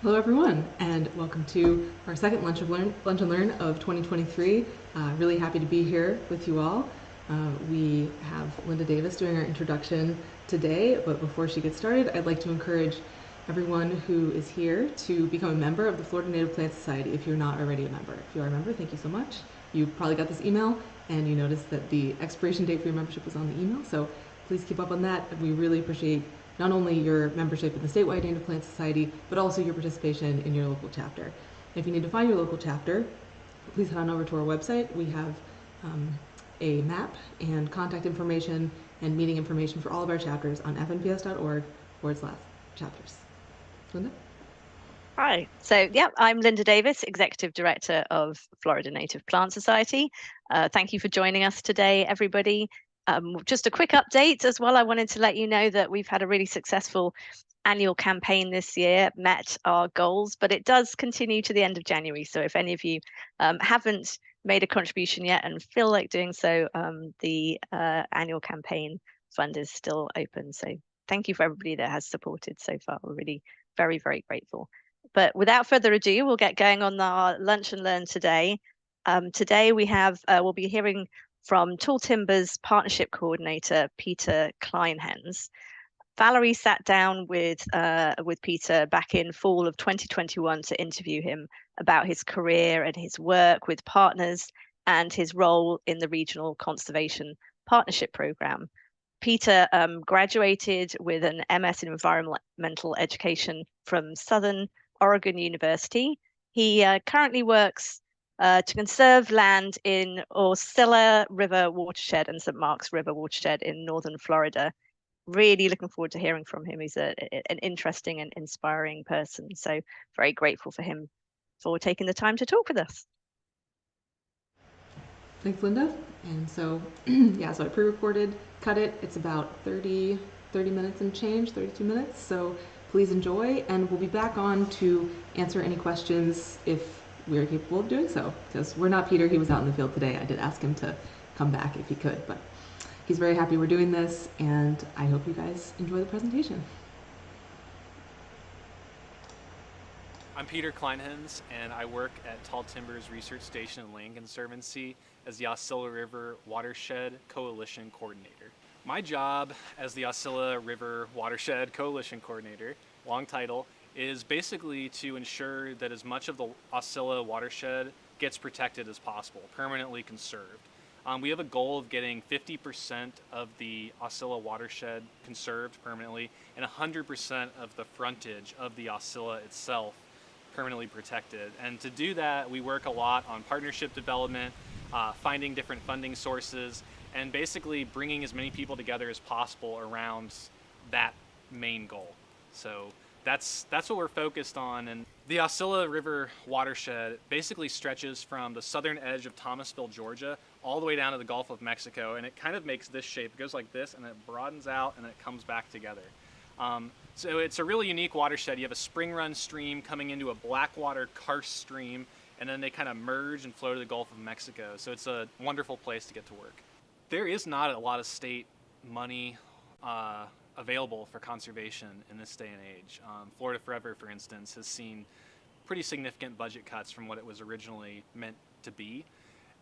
Hello, everyone, and welcome to our second Lunch and Learn of 2023. Really happy to be here with you all. We have Linda Davis doing our introduction today, but before she gets started, I'd like to encourage everyone who is here to become a member of the Florida Native Plant Society if you're not already a member. If you are a member, thank you so much. You probably got this email and you noticed that the expiration date for your membership was on the email, so please keep up on that. We really appreciate not only your membership in the statewide Native Plant Society, but also your participation in your local chapter. If you need to find your local chapter, please head on over to our website. We have a map and contact information and meeting information for all of our chapters on fnps.org/chapters. Linda? Hi. I'm Linda Davis, Executive Director of Florida Native Plant Society. Thank you for joining us today, everybody. Just a quick update as well. I wanted to let you know that we've had a really successful annual campaign this year, met our goals, but it does continue to the end of January. So if any of you haven't made a contribution yet and feel like doing so, the annual campaign fund is still open. So thank you for everybody that has supported so far. We're really very, very grateful. But without further ado, we'll get going on our Lunch and Learn today. Today we'll be hearing from Tall Timber's Partnership Coordinator, Peter Kleinhenz. Valerie sat down with Peter back in fall of 2021 to interview him about his career and his work with partners and his role in the Regional Conservation Partnership Program. Peter graduated with an MS in Environmental Education from Southern Oregon University. He currently works to conserve land in Osceola River Watershed and St. Marks River Watershed in northern Florida. Really looking forward to hearing from him. He's an interesting and inspiring person. So very grateful for him for taking the time to talk with us. Thanks, Linda. And so, so I pre-recorded, cut it. It's about 30 minutes and change, 32 minutes. So please enjoy, and we'll be back on to answer any questions if we are capable of doing so. Because we're not Peter, he was out in the field today. I did ask him to come back if he could, but he's very happy we're doing this, and I hope you guys enjoy the presentation. I'm Peter Kleinhenz, and I work at Tall Timber's Research Station and Land Conservancy as the Osceola River Watershed Coalition Coordinator. My job as the Osceola River Watershed Coalition Coordinator, long title, is basically to ensure that as much of the Osceola watershed gets protected as possible, permanently conserved. We have a goal of getting 50% of the Osceola watershed conserved permanently and 100% of the frontage of the Osceola itself permanently protected. And to do that, we work a lot on partnership development, finding different funding sources, and basically bringing as many people together as possible around that main goal. So that's what we're focused on. And the Osceola River watershed basically stretches from the southern edge of Thomasville, Georgia, all the way down to the Gulf of Mexico, and it kind of makes this shape. It goes like this, and it broadens out, and it comes back together. So it's a really unique watershed. You have a spring run stream coming into a blackwater karst stream, and then they kind of merge and flow to the Gulf of Mexico. So it's a wonderful place to get to work. There is not a lot of state money available for conservation in this day and age. Florida Forever, for instance, has seen pretty significant budget cuts from what it was originally meant to be.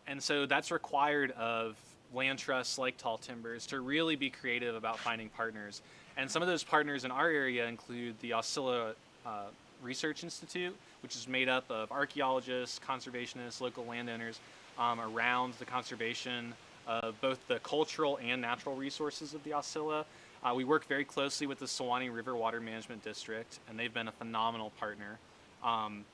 And so that's required of land trusts like Tall Timbers to really be creative about finding partners. And some of those partners in our area include the Osceola Research Institute, which is made up of archaeologists, conservationists, local landowners around the conservation of both the cultural and natural resources of the Osceola. We work very closely with the Suwannee River Water Management District, and they've been a phenomenal partner.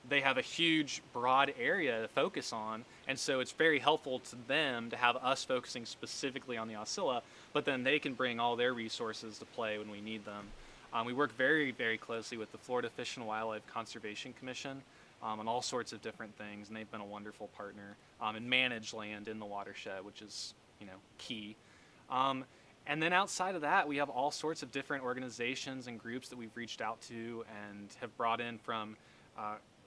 They have a huge, broad area to focus on, and so it's very helpful to them to have us focusing specifically on the Osceola, but then they can bring all their resources to play when we need them. We work very, very closely with the Florida Fish and Wildlife Conservation Commission on all sorts of different things, and they've been a wonderful partner and manage land in the watershed, which is, key. And then outside of that, we have all sorts of different organizations and groups that we've reached out to and have brought in from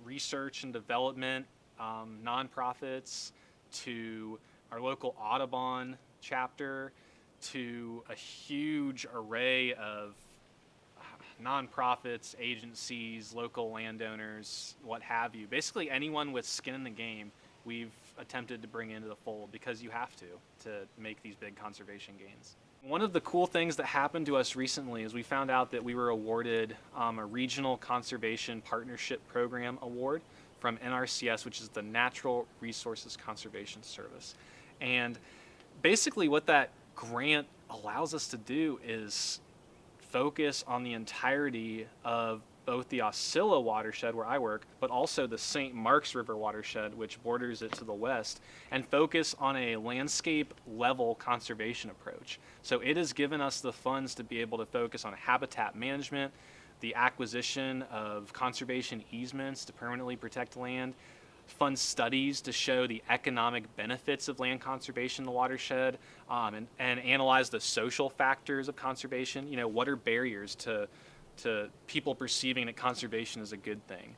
research and development, nonprofits, to our local Audubon chapter, to a huge array of nonprofits, agencies, local landowners, what have you. Basically anyone with skin in the game, we've attempted to bring into the fold because you have to make these big conservation gains. One of the cool things that happened to us recently is we found out that we were awarded a Regional Conservation Partnership Program Award from NRCS, which is the Natural Resources Conservation Service. And basically what that grant allows us to do is focus on the entirety of both the Osceola watershed where I work, but also the St. Marks River watershed, which borders it to the west, and focus on a landscape level conservation approach. So it has given us the funds to be able to focus on habitat management, the acquisition of conservation easements to permanently protect land, fund studies to show the economic benefits of land conservation in the watershed, and analyze the social factors of conservation. You know, what are barriers to people perceiving that conservation is a good thing?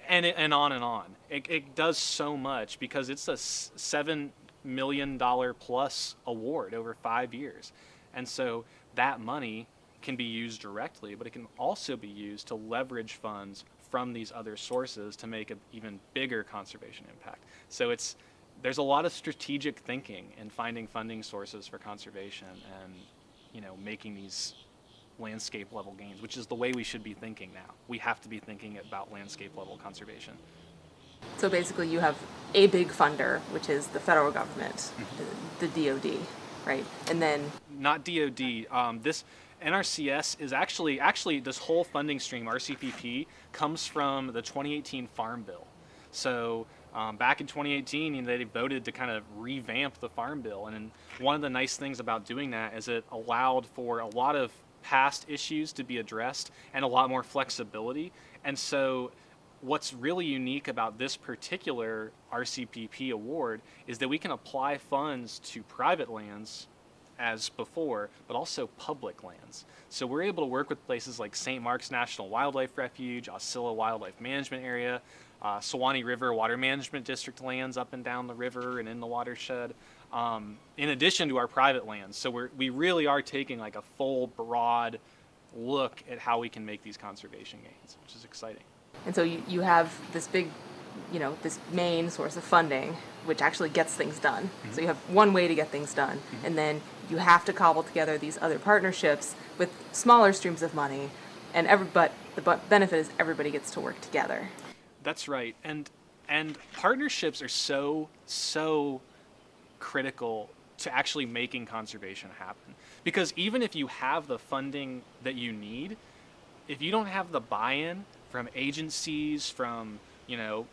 And on and on. It does so much because it's a $7 million plus award over 5 years. And so that money can be used directly, but it can also be used to leverage funds from these other sources to make an even bigger conservation impact. So there's a lot of strategic thinking in finding funding sources for conservation and, you know, making these landscape level gains, which is the way we should be thinking now. We have to be thinking about landscape level conservation. So basically you have a big funder, which is the federal government, the DOD, right? And then... Not DOD. This NRCS is actually this whole funding stream, RCPP, comes from the 2018 Farm Bill. So back in 2018, you know, they voted to kind of revamp the Farm Bill. And one of the nice things about doing that is it allowed for a lot of past issues to be addressed and a lot more flexibility. And so what's really unique about this particular RCPP award is that we can apply funds to private lands as before, but also public lands. So we're able to work with places like St. Marks National Wildlife Refuge, Osceola Wildlife Management Area, Suwannee River Water Management District lands up and down the river and in the watershed, in addition to our private lands. So we really are taking like a full, broad look at how we can make these conservation gains, which is exciting. And so you have this big, you know, this main source of funding, which actually gets things done. Mm-hmm. So you have one way to get things done, mm-hmm. and then you have to cobble together these other partnerships with smaller streams of money, but the benefit is everybody gets to work together. That's right, and partnerships are so critical to actually making conservation happen. Because even if you have the funding that you need, if you don't have the buy-in from agencies, from, you know,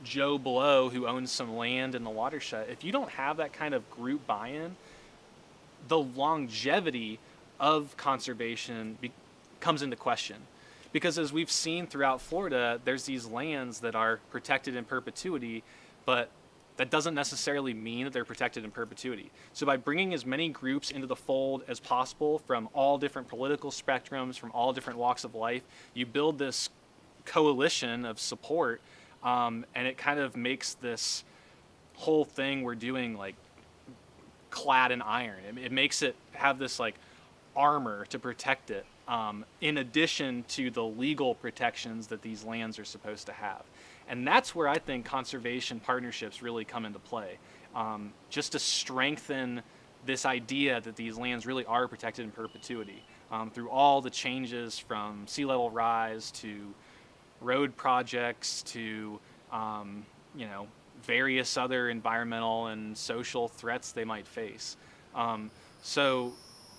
Joe Blow who owns some land in the watershed, if you don't have that kind of group buy-in, the longevity of conservation comes into question. Because as we've seen throughout Florida, there's these lands that are protected in perpetuity, but that doesn't necessarily mean that they're protected in perpetuity. So by bringing as many groups into the fold as possible from all different political spectrums, from all different walks of life, you build this coalition of support, and it kind of makes this whole thing we're doing like clad in iron. It makes it have this like armor to protect it, in addition to the legal protections that these lands are supposed to have. And that's where I think conservation partnerships really come into play, just to strengthen this idea that these lands really are protected in perpetuity, through all the changes from sea level rise to road projects to you know, various other environmental and social threats they might face. So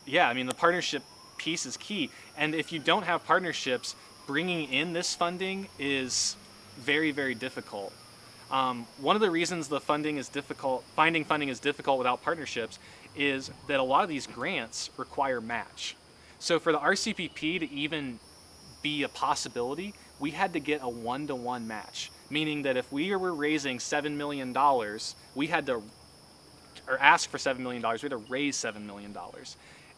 yeah, I mean, the partnership piece is key. And if you don't have partnerships, bringing in this funding is very, very difficult. One of the reasons the funding is difficult, finding funding is difficult without partnerships, is that a lot of these grants require match. So for the RCPP to even be a possibility, we had to get a 1-to-1 match, meaning that if we were raising $7 million, we had to, or ask for $7 million, we had to raise $7 million.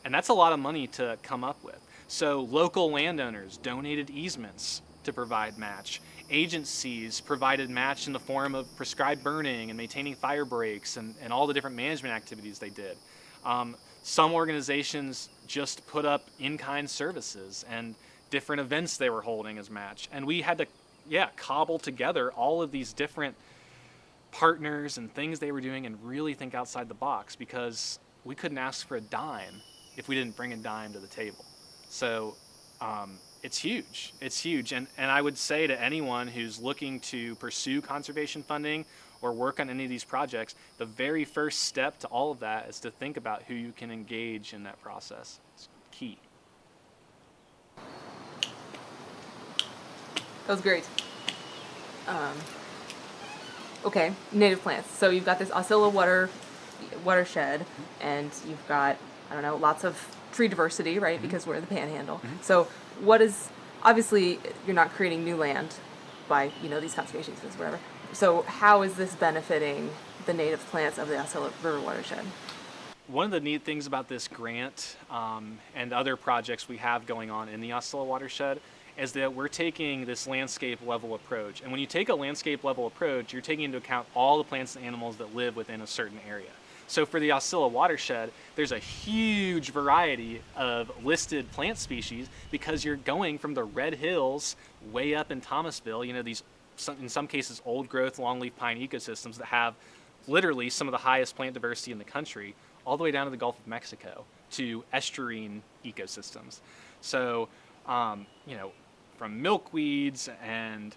And that's a lot of money to come up with. So local landowners donated easements to provide match. Agencies provided match in the form of prescribed burning and maintaining fire breaks and all the different management activities they did. Some organizations just put up in-kind services and different events they were holding as match. And we had to, cobble together all of these different partners and things they were doing and really think outside the box, because we couldn't ask for a dime if we didn't bring a dime to the table. So it's huge. It's huge. And I would say to anyone who's looking to pursue conservation funding or work on any of these projects, the very first step to all of that is to think about who you can engage in that process. It's key. That was great. Okay, native plants. So you've got this Osceola watershed, and you've got, I don't know, lots of tree diversity, right? Because we're in the Panhandle. So obviously you're not creating new land by, these conservation easements, whatever. So how is this benefiting the native plants of the Osceola River watershed? One of the neat things about this grant and other projects we have going on in the Osceola watershed is that we're taking this landscape level approach. And when you take a landscape level approach, you're taking into account all the plants and animals that live within a certain area. So for the Osceola watershed, there's a huge variety of listed plant species because you're going from the Red Hills way up in Thomasville, these, in some cases, old growth longleaf pine ecosystems that have literally some of the highest plant diversity in the country, all the way down to the Gulf of Mexico to estuarine ecosystems. So, from milkweeds and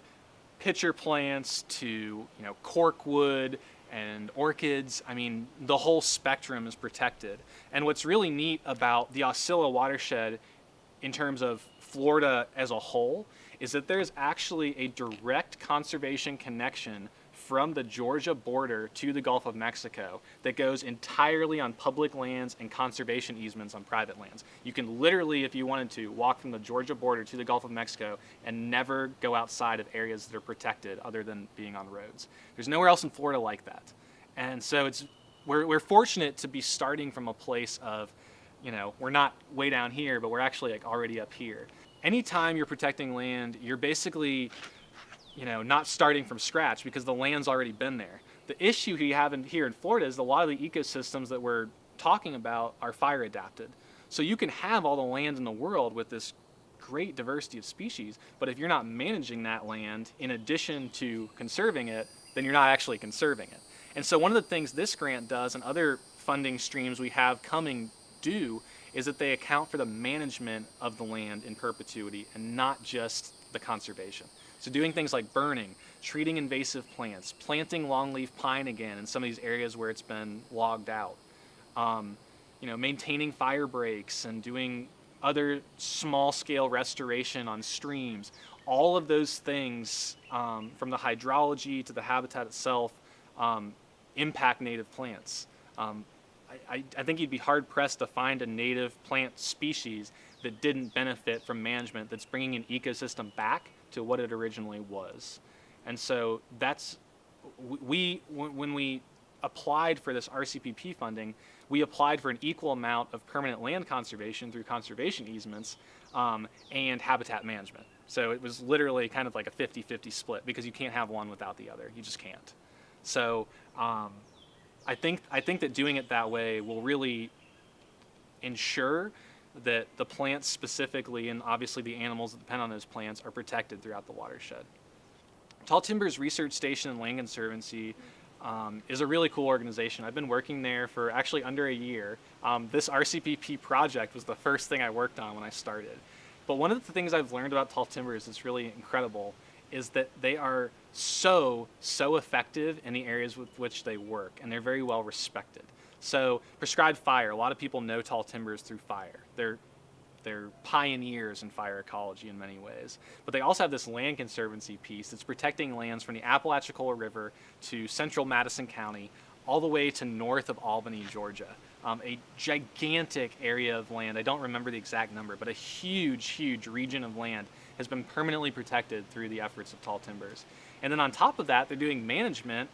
pitcher plants to, corkwood and orchids, the whole spectrum is protected. And what's really neat about the Osceola watershed in terms of Florida as a whole is that there's actually a direct conservation connection from the Georgia border to the Gulf of Mexico that goes entirely on public lands and conservation easements on private lands. You can literally, if you wanted to, walk from the Georgia border to the Gulf of Mexico and never go outside of areas that are protected other than being on roads. There's nowhere else in Florida like that. And so we're fortunate to be starting from a place of, we're not way down here, but we're actually already up here. Anytime you're protecting land, you're basically not starting from scratch because the land's already been there. The issue you have here in Florida is a lot of the ecosystems that we're talking about are fire adapted. So you can have all the land in the world with this great diversity of species, but if you're not managing that land in addition to conserving it, then you're not actually conserving it. And so one of the things this grant does and other funding streams we have coming do is that they account for the management of the land in perpetuity and not just the conservation. So doing things like burning, treating invasive plants, planting longleaf pine again in some of these areas where it's been logged out, maintaining fire breaks and doing other small-scale restoration on streams. All of those things, from the hydrology to the habitat itself, impact native plants. I think you'd be hard-pressed to find a native plant species that didn't benefit from management that's bringing an ecosystem back to what it originally was. And so when we applied for this RCPP funding, we applied for an equal amount of permanent land conservation through conservation easements and habitat management. So it was literally kind of like a 50-50 split because you can't have one without the other. You just can't. So I think that doing it that way will really ensure that the plants specifically, and obviously the animals that depend on those plants, are protected throughout the watershed. Tall Timbers Research Station and Land Conservancy is a really cool organization. I've been working there for actually under a year. This RCPP project was the first thing I worked on when I started. But one of the things I've learned about Tall Timbers that's really incredible is that they are so effective in the areas with which they work, and they're very well respected. So prescribed fire, a lot of people know Tall Timbers through fire. They're pioneers in fire ecology in many ways. But they also have this land conservancy piece that's protecting lands from the Apalachicola River to central Madison County, all the way to north of Albany, Georgia. A gigantic area of land, I don't remember the exact number, but a huge region of land has been permanently protected through the efforts of Tall Timbers. And then on top of that, they're doing management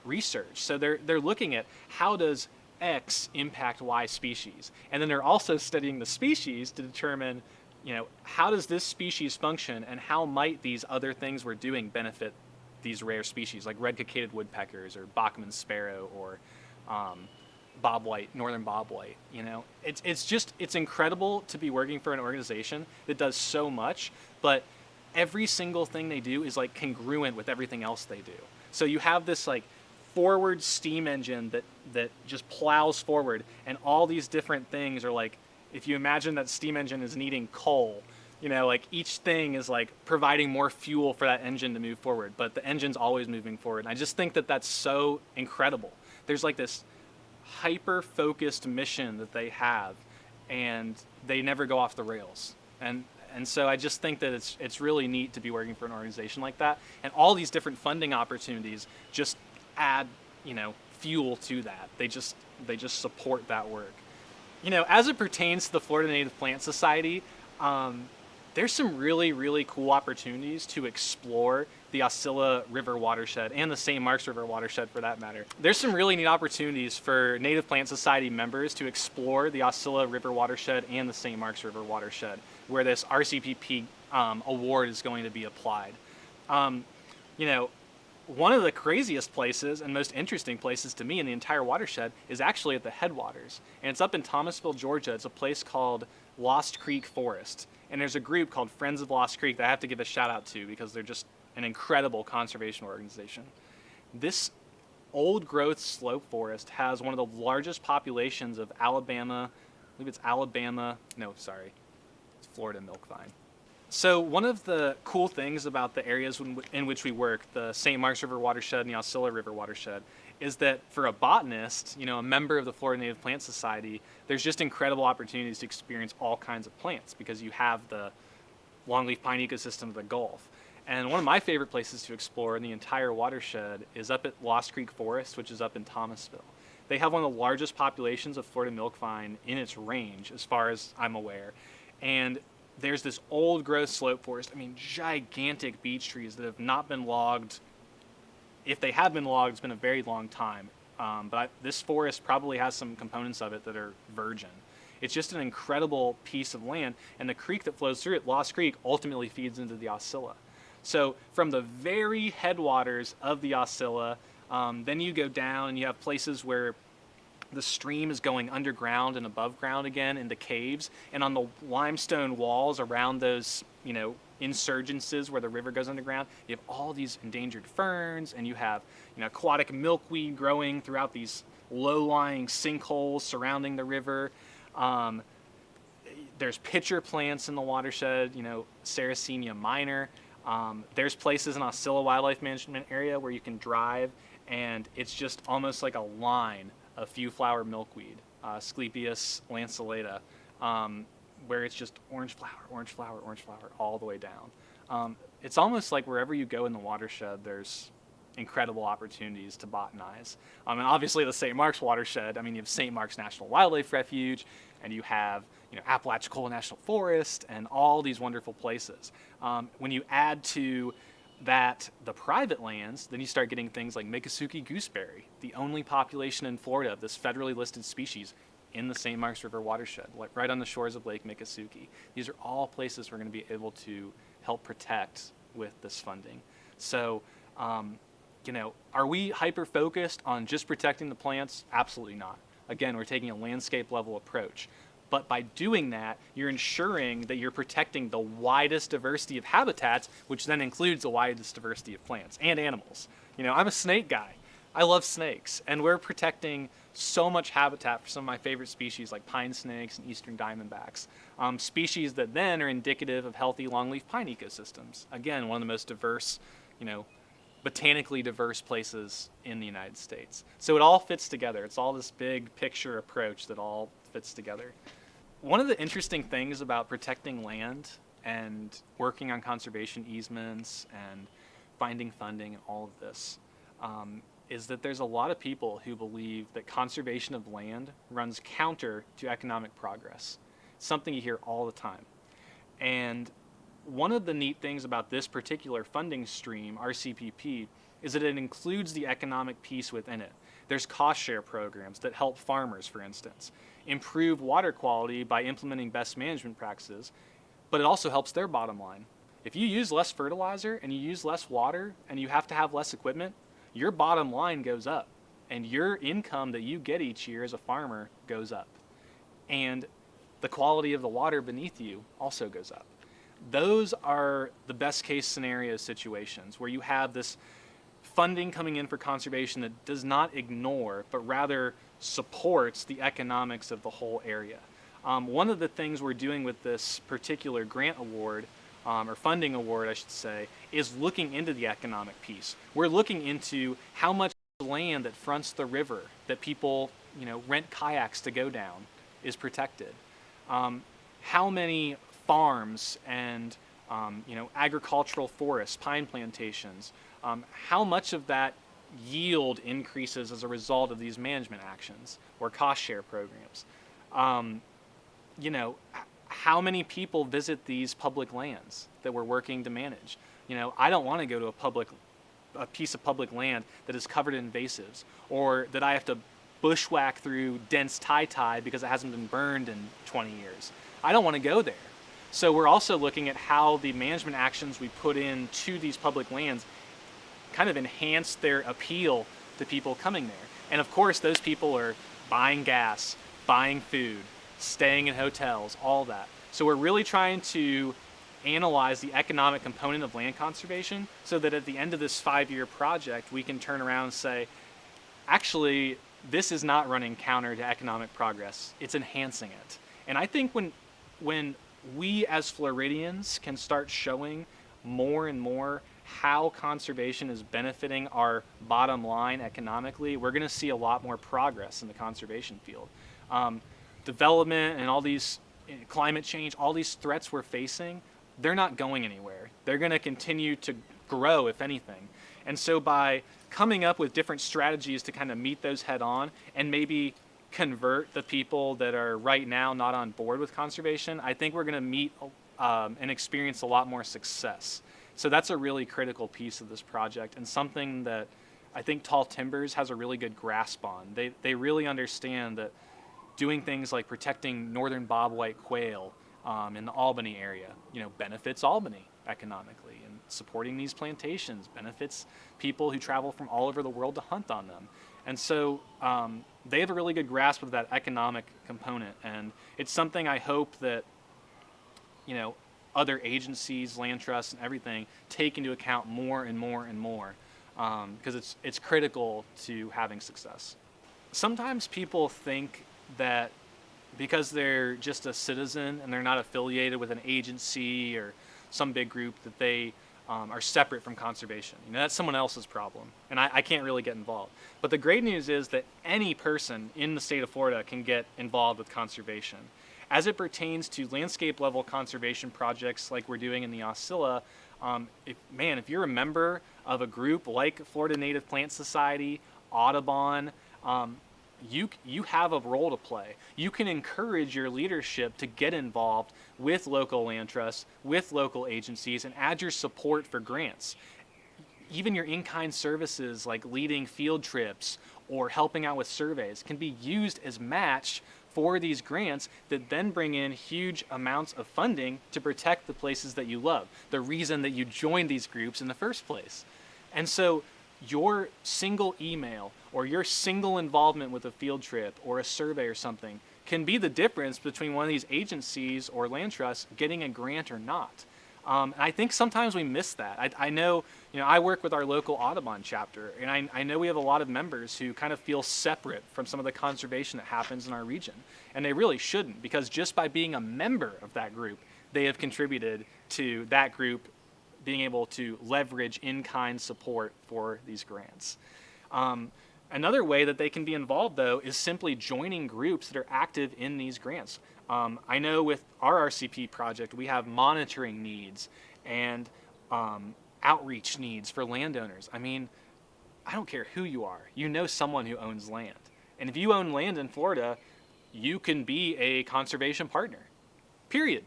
research. So they're looking at how does X impact Y species, and then they're also studying the species to determine, how does this species function, and how might these other things we're doing benefit these rare species, like red-cockaded woodpeckers or Bachman's sparrow or bobwhite, northern bobwhite. It's incredible to be working for an organization that does so much, but every single thing they do is like congruent with everything else they do. So you have this like forward steam engine that just plows forward, and all these different things are like, if you imagine that steam engine is needing coal, like each thing is like providing more fuel for that engine to move forward, but the engine's always moving forward. And I just think that that's so incredible. There's like this hyper-focused mission that they have, and they never go off the rails. And so I just think that it's really neat to be working for an organization like that. And all these different funding opportunities just add, fuel to that. They just support that work. As it pertains to the Florida Native Plant Society, there's some really, really cool opportunities to explore the Osceola River watershed and the St. Marks River watershed for that matter. There's some really neat opportunities for Native Plant Society members to explore the Osceola River watershed and the St. Marks River watershed, where this RCPP award is going to be applied. One of the craziest places and most interesting places to me in the entire watershed is actually at the headwaters. And it's up in Thomasville, Georgia. It's a place called Lost Creek Forest. And there's a group called Friends of Lost Creek that I have to give a shout out to because they're just an incredible conservation organization. This old growth slope forest has one of the largest populations of Florida milk vine. So one of the cool things about the areas in which we work, the St. Marks River watershed and the Osceola River watershed, is that for a botanist, a member of the Florida Native Plant Society, there's just incredible opportunities to experience all kinds of plants because you have the longleaf pine ecosystem of the Gulf. And one of my favorite places to explore in the entire watershed is up at Lost Creek Forest, which is up in Thomasville. They have one of the largest populations of Florida milk vine in its range, as far as I'm aware. And there's this old growth slope forest, gigantic beech trees that have not been logged. If they have been logged, it's been a very long time. But this forest probably has some components of it that are virgin. It's just an incredible piece of land, and the creek that flows through it, Lost Creek, ultimately feeds into the Osceola. So from the very headwaters of the Osceola, then you go down and you have places where the stream is going underground and above ground again into caves, and on the limestone walls around those, insurgences where the river goes underground, you have all these endangered ferns, and you have, aquatic milkweed growing throughout these low-lying sinkholes surrounding the river. There's pitcher plants in the watershed, Sarracenia minor. There's places in Osceola Wildlife Management Area where you can drive, and it's just almost like a line of few flower milkweed, Asclepias lanceolata, where it's just orange flower, all the way down. It's almost like wherever you go in the watershed, there's incredible opportunities to botanize. And obviously the St. Marks watershed, you have St. Marks National Wildlife Refuge, and you have Apalachicola National Forest, and all these wonderful places. When you add to that the private lands, then you start getting things like Miccosukee gooseberry, the only population in Florida of this federally listed species in the St. Marks River watershed, like right on the shores of Lake Miccosukee. These are all places we're going to be able to help protect with this funding. So, are we hyper-focused on just protecting the plants? Absolutely not. Again, we're taking a landscape level approach. But by doing that, you're ensuring that you're protecting the widest diversity of habitats, which then includes the widest diversity of plants and animals. I'm a snake guy. I love snakes, and we're protecting so much habitat for some of my favorite species like pine snakes and eastern diamondbacks, species that then are indicative of healthy longleaf pine ecosystems. Again, one of the most diverse, botanically diverse places in the United States. So it all fits together. It's all this big picture approach that all fits together. One of the interesting things about protecting land and working on conservation easements and finding funding and all of this is that there's a lot of people who believe that conservation of land runs counter to economic progress. It's something you hear all the time. And one of the neat things about this particular funding stream, RCPP, is that it includes the economic piece within it. There's cost share programs that help farmers, for instance, improve water quality by implementing best management practices, but it also helps their bottom line. If you use less fertilizer and you use less water and you have to have less equipment, your bottom line goes up. and your income that you get each year as a farmer goes up. And the quality of the water beneath you also goes up. Those are the best case scenario situations where you have this funding coming in for conservation that does not ignore, but rather supports the economics of the whole area. One of the things we're doing with this particular grant award, or funding award, I should say, is looking into the economic piece. We're looking into how much land that fronts the river that people, rent kayaks to go down is protected. How many farms and agricultural forests, pine plantations, how much of that yield increases as a result of these management actions or cost share programs? How many people visit these public lands that we're working to manage? I don't want to go to a piece of public land that is covered in invasives, or that I have to bushwhack through dense tie because it hasn't been burned in 20 years. I don't want to go there. So we're also looking at how the management actions we put into these public lands kind of enhance their appeal to people coming there. And of course, those people are buying gas, buying food, staying in hotels, all that. So we're really trying to analyze the economic component of land conservation so that at the end of this 5-year project, we can turn around and say, actually, this is not running counter to economic progress. It's enhancing it. And I think when we as Floridians can start showing more and more how conservation is benefiting our bottom line economically, we're going to see a lot more progress in the conservation field. Development and all these climate change, all these threats we're facing, they're not going anywhere. They're going to continue to grow, if anything. And so by coming up with different strategies to kind of meet those head on and maybe convert the people that are right now not on board with conservation, I think we're going to meet and experience a lot more success. So that's a really critical piece of this project, and something that I think Tall Timbers has a really good grasp on. They really understand that doing things like protecting northern bobwhite quail in the Albany area, benefits Albany economically, and supporting these plantations benefits people who travel from all over the world to hunt on them. And so they have a really good grasp of that economic component, and it's something I hope that other agencies, land trusts, and everything take into account more and more and more, because it's critical to having success. Sometimes people think that because they're just a citizen and they're not affiliated with an agency or some big group that they are separate from conservation. That's someone else's problem, and I can't really get involved. But the great news is that any person in the state of Florida can get involved with conservation. As it pertains to landscape level conservation projects like we're doing in the Osceola, if you're a member of a group like Florida Native Plant Society, Audubon, you have a role to play. You can encourage your leadership to get involved with local land trusts, with local agencies, and add your support for grants. Even your in-kind services like leading field trips or helping out with surveys can be used as match for these grants that then bring in huge amounts of funding to protect the places that you love, the reason that you joined these groups in the first place. And so your single email or your single involvement with a field trip or a survey or something can be the difference between one of these agencies or land trusts getting a grant or not. And I think sometimes we miss that. I know, I work with our local Audubon chapter, and I know we have a lot of members who kind of feel separate from some of the conservation that happens in our region. And they really shouldn't, because just by being a member of that group, they have contributed to that group being able to leverage in-kind support for these grants. Another way that they can be involved, though, is simply joining groups that are active in these grants. I know with our RCP project, we have monitoring needs and outreach needs for landowners. I don't care who you are. You know someone who owns land. And if you own land in Florida, you can be a conservation partner. Period.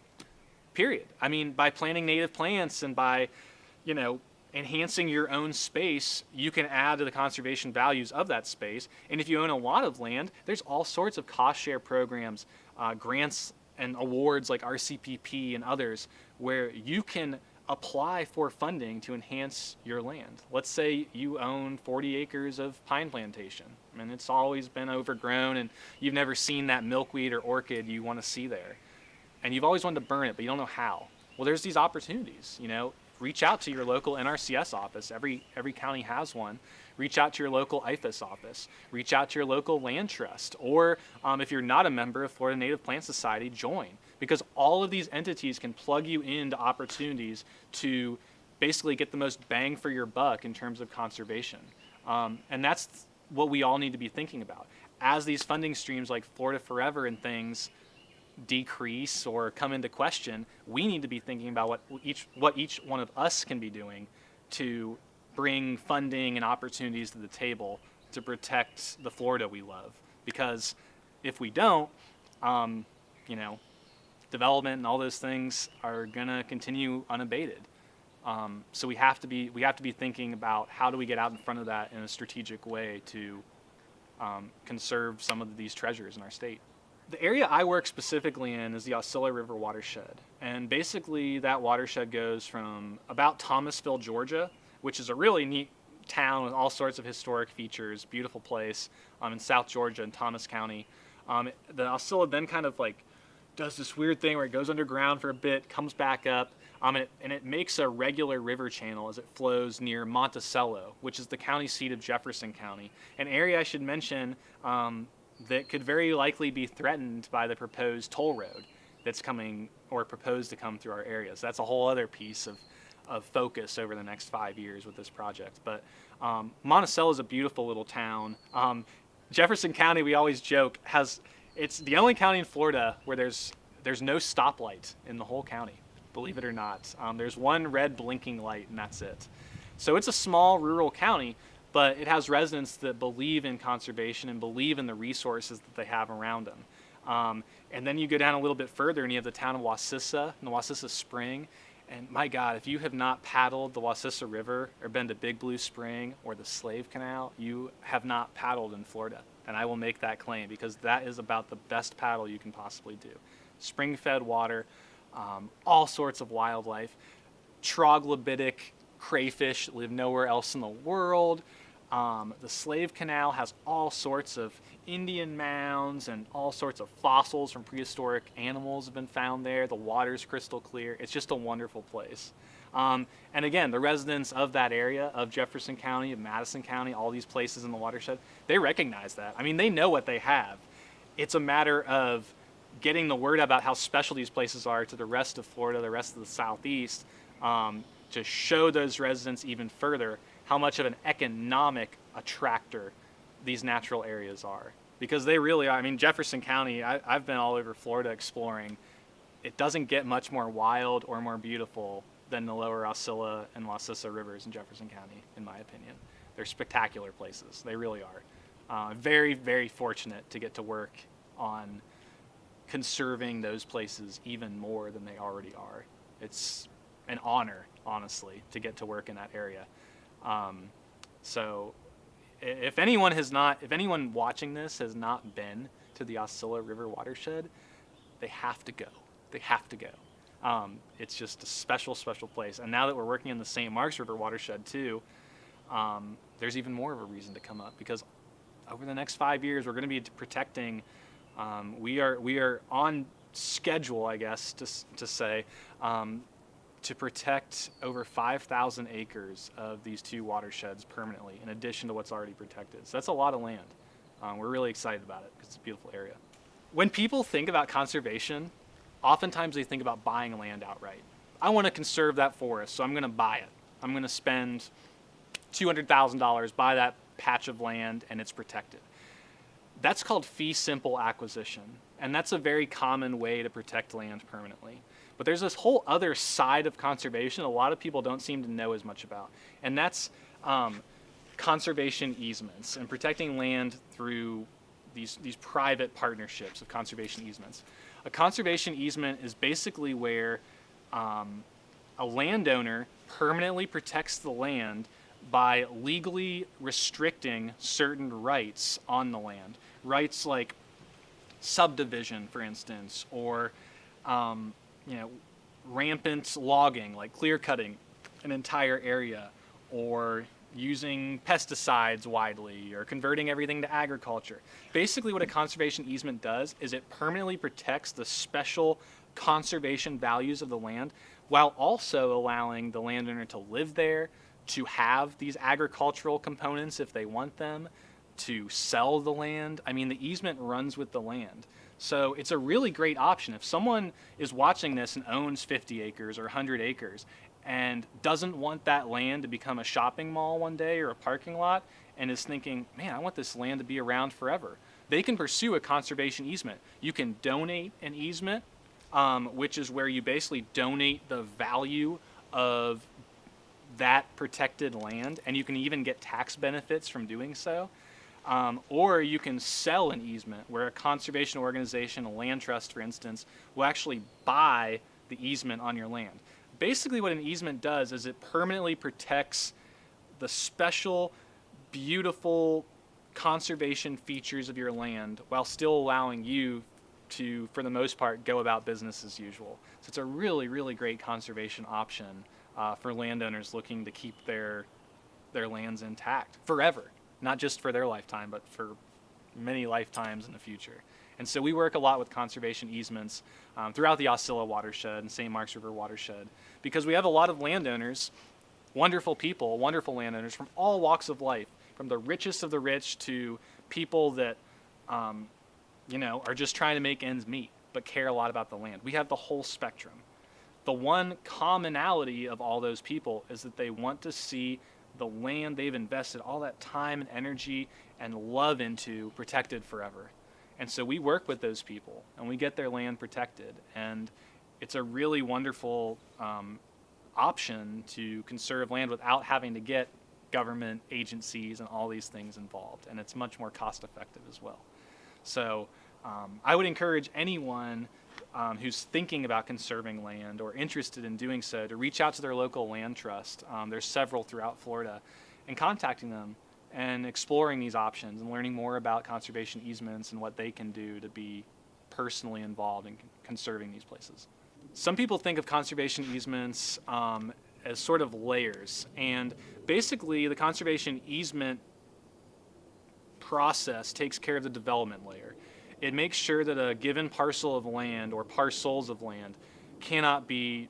By planting native plants and by, enhancing your own space, you can add to the conservation values of that space. And if you own a lot of land, there's all sorts of cost share programs, grants and awards like RCPP and others, where you can apply for funding to enhance your land. Let's say you own 40 acres of pine plantation, and it's always been overgrown, and you've never seen that milkweed or orchid you want to see there, and you've always wanted to burn it, but you don't know how. Well, there's these opportunities. Reach out to your local NRCS office. Every county has one. Reach out to your local IFAS office. Reach out to your local land trust, or if you're not a member of Florida Native Plant Society, join, because all of these entities can plug you into opportunities to basically get the most bang for your buck in terms of conservation. And that's what we all need to be thinking about. As these funding streams like Florida Forever and things decrease or come into question, we need to be thinking about what each one of us can be doing to bring funding and opportunities to the table to protect the Florida we love. Because if we don't, development and all those things are gonna continue unabated. So we have to be thinking about how do we get out in front of that in a strategic way to conserve some of these treasures in our state. The area I work specifically in is the Osceola River Watershed. And basically that watershed goes from about Thomasville, Georgia, which is a really neat town with all sorts of historic features, beautiful place, in South Georgia in Thomas County. The Osceola then kind of like does this weird thing where it goes underground for a bit, comes back up, and it makes a regular river channel as it flows near Monticello, which is the county seat of Jefferson County, an area I should mention that could very likely be threatened by the proposed toll road that's coming or proposed to come through our areas. That's a whole other piece of focus over the next 5 years with this project. But Monticello is a beautiful little town. Jefferson County, we always joke, it's the only county in Florida where there's no stoplight in the whole county, believe it or not. There's one red blinking light and that's it. So it's a small rural county, but it has residents that believe in conservation and believe in the resources that they have around them. And then you go down a little bit further and you have the town of Wassissa and the Wassissa Spring. And my God, if you have not paddled the Wassissa River or been to Big Blue Spring or the Slave Canal, you have not paddled in Florida. And I will make that claim because that is about the best paddle you can possibly do. Spring-fed water, all sorts of wildlife, troglodytic crayfish that live nowhere else in the world. The Slave Canal has all sorts of Indian mounds and all sorts of fossils from prehistoric animals have been found there. The water's crystal clear. It's just a wonderful place. And again, the residents of that area, of Jefferson County, of Madison County, all these places in the watershed, they recognize that. I mean, they know what they have. It's a matter of getting the word about how special these places are to the rest of Florida, the rest of the Southeast, to show those residents even further how much of an economic attractor these natural areas are. Because they really are. I mean, Jefferson County, I've been all over Florida exploring. It doesn't get much more wild or more beautiful than the lower Osceola and Wassissa rivers in Jefferson County, in my opinion. They're spectacular places. They really are. Very, very fortunate to get to work on conserving those places even more than they already are. It's an honor, honestly, to get to work in that area. So if anyone watching this has not been to the Osceola River watershed, they have to go. They have to go. It's just a special, special place. And now that we're working in the St. Marks River watershed too, there's even more of a reason to come up, because over the next 5 years, we're going to be protecting, we are on schedule, I guess, to say, to protect over 5,000 acres of these two watersheds permanently, in addition to what's already protected. So that's a lot of land. We're really excited about it because it's a beautiful area. When people think about conservation, oftentimes they think about buying land outright. I want to conserve that forest, so I'm going to buy it. I'm going to spend $200,000, buy that patch of land, and it's protected. That's called fee simple acquisition, and that's a very common way to protect land permanently. But there's this whole other side of conservation a lot of people don't seem to know as much about, and that's conservation easements and protecting land through these private partnerships of conservation easements. A conservation easement is basically where a landowner permanently protects the land by legally restricting certain rights on the land. Rights like subdivision, for instance, or rampant logging, like clear cutting an entire area, or using pesticides widely, or converting everything to agriculture. Basically what a conservation easement does is it permanently protects the special conservation values of the land while also allowing the landowner to live there, to have these agricultural components if they want them, to sell the land. I mean, the easement runs with the land. So it's a really great option. If someone is watching this and owns 50 acres or 100 acres and doesn't want that land to become a shopping mall one day or a parking lot, and is thinking, man, I want this land to be around forever, they can pursue a conservation easement. You can donate an easement, which is where you basically donate the value of that protected land, and you can even get tax benefits from doing so. Or you can sell an easement, where a conservation organization, a land trust for instance, will actually buy the easement on your land. Basically what an easement does is it permanently protects the special, beautiful conservation features of your land while still allowing you to, for the most part, go about business as usual. So it's a really, really great conservation option for landowners looking to keep their lands intact forever. Not just for their lifetime, but for many lifetimes in the future. And so we work a lot with conservation easements throughout the Osceola watershed and St. Marks River watershed, because we have a lot of landowners, wonderful people, wonderful landowners from all walks of life, from the richest of the rich to people that are just trying to make ends meet but care a lot about the land. We have the whole spectrum. The one commonality of all those people is that they want to see the land they've invested all that time and energy and love into protected forever. And so we work with those people and we get their land protected, and it's a really wonderful option to conserve land without having to get government agencies and all these things involved, and it's much more cost effective as well. So I would encourage anyone who's thinking about conserving land or interested in doing so to reach out to their local land trust. There's several throughout Florida, and contacting them and exploring these options and learning more about conservation easements and what they can do to be personally involved in conserving these places. Some people think of conservation easements as sort of layers, and basically the conservation easement process takes care of the development layer. It makes sure that a given parcel of land or parcels of land cannot be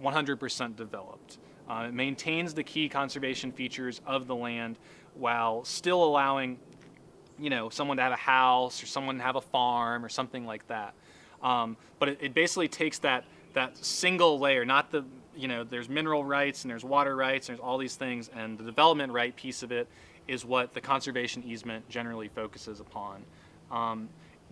100% developed. It maintains the key conservation features of the land while still allowing, someone to have a house or someone to have a farm or something like that. But it basically takes that single layer, not the, there's mineral rights and there's water rights and there's all these things, and the development right piece of it is what the conservation easement generally focuses upon.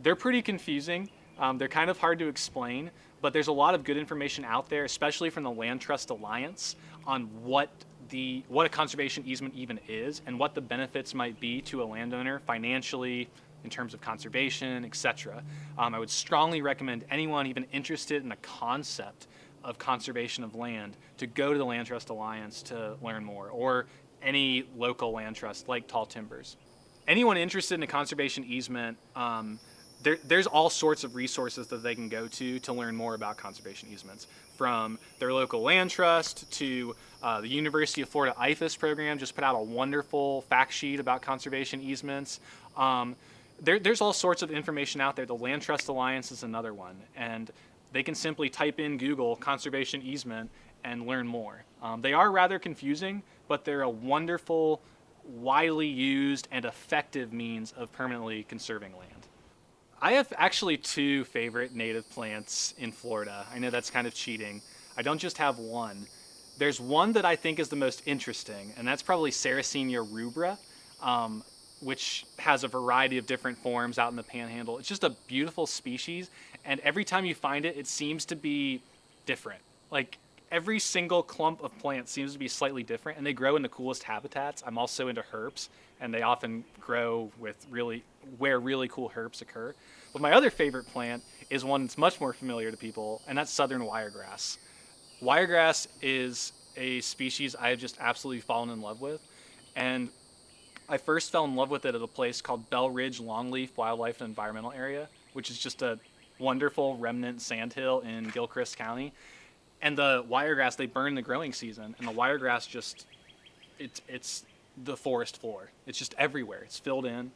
They're pretty confusing. They're kind of hard to explain, but there's a lot of good information out there, especially from the Land Trust Alliance, on what a conservation easement even is and what the benefits might be to a landowner financially, in terms of conservation, etc. I would strongly recommend anyone even interested in the concept of conservation of land to go to the Land Trust Alliance to learn more, or any local land trust like Tall Timbers. Anyone interested in a conservation easement, there's all sorts of resources that they can go to learn more about conservation easements, from their local land trust to the University of Florida IFAS program just put out a wonderful fact sheet about conservation easements. There's all sorts of information out there. The Land Trust Alliance is another one, and they can simply type in Google conservation easement and learn more. They are rather confusing, but they're a wonderful, widely used and effective means of permanently conserving land. I have actually two favorite native plants in Florida. I know that's kind of cheating. I don't just have one. There's one that I think is the most interesting, and that's probably Sarracenia rubra, which has a variety of different forms out in the Panhandle. It's just a beautiful species, and every time you find it, it seems to be different. Like, every single clump of plants seems to be slightly different, and they grow in the coolest habitats. I'm also into herps, and they often grow where really cool herps occur. But my other favorite plant is one that's much more familiar to people, and that's southern wiregrass. Wiregrass is a species I have just absolutely fallen in love with, and I first fell in love with it at a place called Bell Ridge Longleaf Wildlife and Environmental Area, which is just a wonderful remnant sandhill in Gilchrist County. And the wiregrass, they burn the growing season, and the wiregrass just, it's the forest floor. It's just everywhere. It's filled in.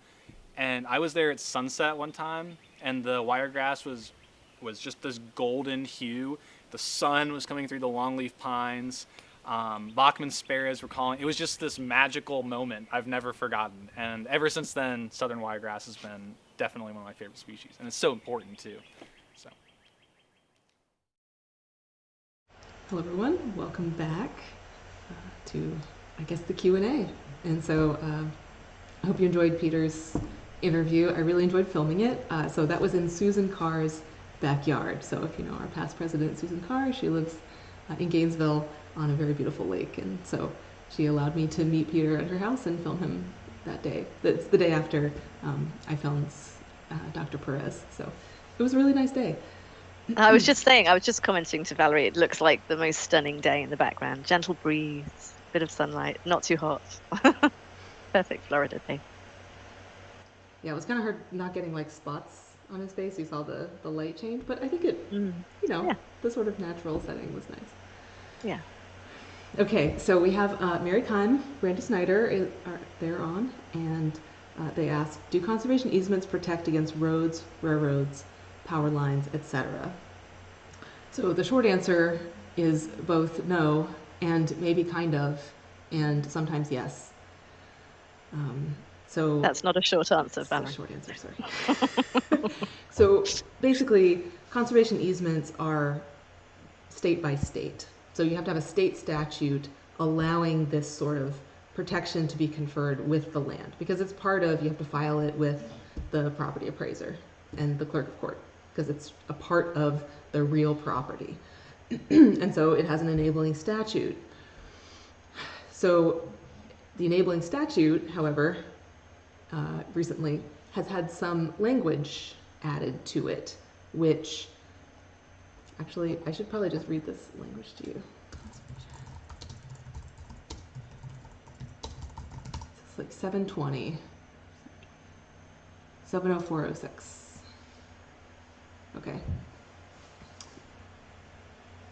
And I was there at sunset one time, and the wiregrass was just this golden hue. The sun was coming through the longleaf pines. Bachman sparrows were calling. It was just this magical moment I've never forgotten. And ever since then, southern wiregrass has been definitely one of my favorite species, and it's so important too. So. Hello everyone, welcome back to, I guess, the Q&A. And so I hope you enjoyed Peter's interview. I really enjoyed filming it. So that was in Susan Carr's backyard. So if you know our past president, Susan Carr, she lives in Gainesville on a very beautiful lake. And so she allowed me to meet Peter at her house and film him that day. That's the day after I filmed Dr. Perez. So it was a really nice day. I was just commenting to Valerie, it looks like the most stunning day in the background. Gentle breeze, bit of sunlight, not too hot. Perfect Florida day. Yeah, it was kind of hard not getting like spots on his face. You saw the light change, but I think it, you know, Yeah. the sort of natural setting was nice. Yeah. Okay, so we have Mary Kime, Brandy Snyder, they're on, and they ask, do conservation easements protect against roads, railroads, power lines, etc.? So the short answer is both no and maybe kind of, and sometimes yes. So That's not a short answer, that's Valerie. a short answer, sorry. So basically, conservation easements are state by state. So you have to have a state statute allowing this sort of protection to be conferred with the land, because it's part of, you have to file it with the property appraiser and the clerk of court, because it's a part of the real property. And so it has an enabling statute. So the enabling statute, however, recently has had some language added to it, which actually, I should probably just read this language to you. It's like 720, 70406. Okay.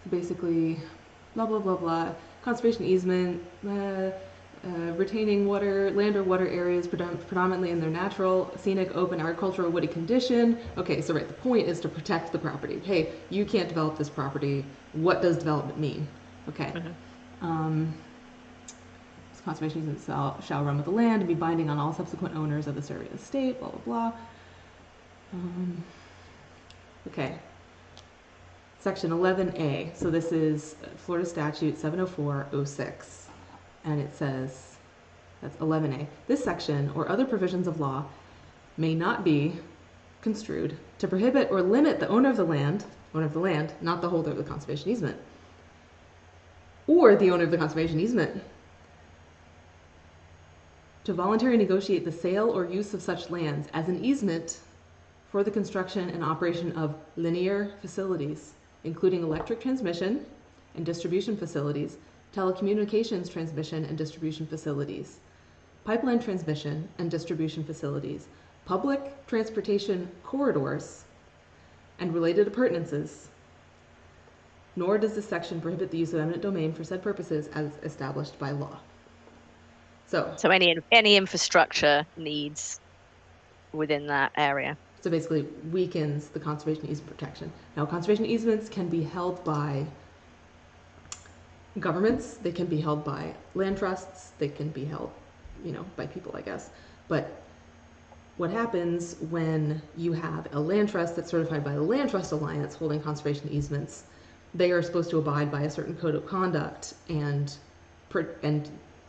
So basically, blah, blah, blah, blah. Conservation easement, retaining water, land or water areas predominantly in their natural, scenic, open, agricultural, woody condition. Okay, so right, the point is to protect the property. Hey, you can't develop this property. What does development mean? Okay. Conservation easement shall run with the land and be binding on all subsequent owners of this area of the state, blah, blah, blah. Okay. Section 11A. So this is Florida Statute 70406. And it says, that's 11A. This section or other provisions of law may not be construed to prohibit or limit the owner of the land, not the holder of the conservation easement, or the owner of the conservation easement, to voluntarily negotiate the sale or use of such lands as an easement for the construction and operation of linear facilities, including electric transmission and distribution facilities, telecommunications transmission and distribution facilities, pipeline transmission and distribution facilities, public transportation corridors, and related appurtenances. Nor does this section prohibit the use of eminent domain for said purposes as established by law. So any infrastructure needs within that area. So basically weakens the conservation easement protection. Now, conservation easements can be held by governments, they can be held by land trusts, they can be held, by people, I guess. But what happens when you have a land trust that's certified by the Land Trust Alliance holding conservation easements, they are supposed to abide by a certain code of conduct and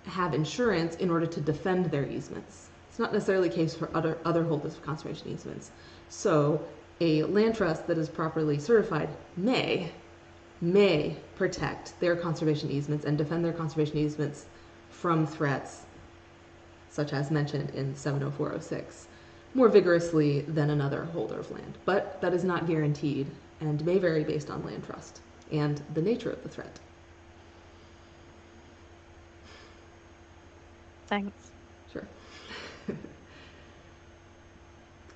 have insurance in order to defend their easements. It's not necessarily the case for other holders of conservation easements. So a land trust that is properly certified may protect their conservation easements and defend their conservation easements from threats such as mentioned in 70406 more vigorously than another holder of land. But that is not guaranteed and may vary based on land trust and the nature of the threat. Thanks. Sure.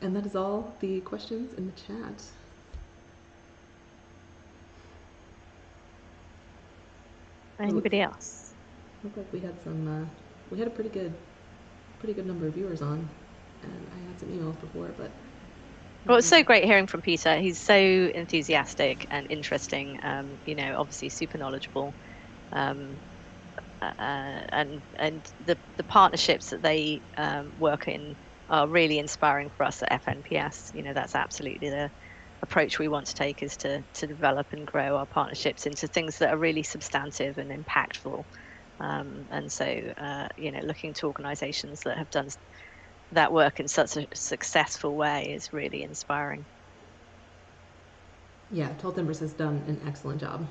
And that is all the questions in the chat. Anybody else? Looked like we had we had a pretty good number of viewers on, and I had some emails before, but. Well, it's so great hearing from Peter. He's so enthusiastic and interesting. Obviously super knowledgeable. And the partnerships that they work in are really inspiring for us at FNPS. That's absolutely the approach we want to take, is to develop and grow our partnerships into things that are really substantive and impactful. And so, looking to organizations that have done that work in such a successful way is really inspiring. Yeah, Tall Timbers has done an excellent job.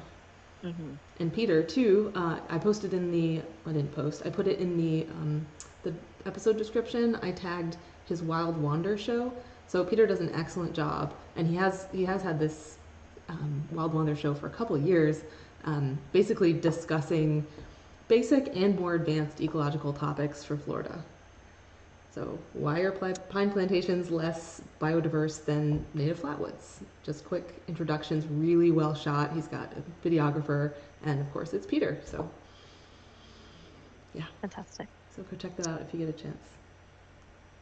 Mm-hmm. And Peter too. I put it in the episode description. I tagged his Wild Wander show. So Peter does an excellent job, and he has had this Wild Wander show for a couple of years, basically discussing basic and more advanced ecological topics for Florida. So why are pine plantations less biodiverse than native flatwoods? Just quick introductions, really well shot. He's got a videographer, and of course it's Peter. So yeah, Fantastic. So go check that out if you get a chance.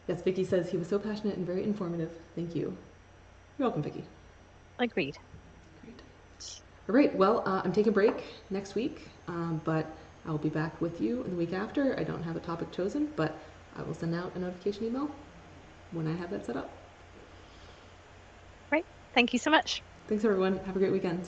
Yes, Vicky says he was so passionate and very informative. Thank you. You're welcome, Vicky. Agreed. Great. All right. Well, I'm taking a break next week, but I'll be back with you the week after. I don't have a topic chosen, but I will send out a notification email when I have that set up. Great. Thank you so much. Thanks, everyone. Have a great weekend.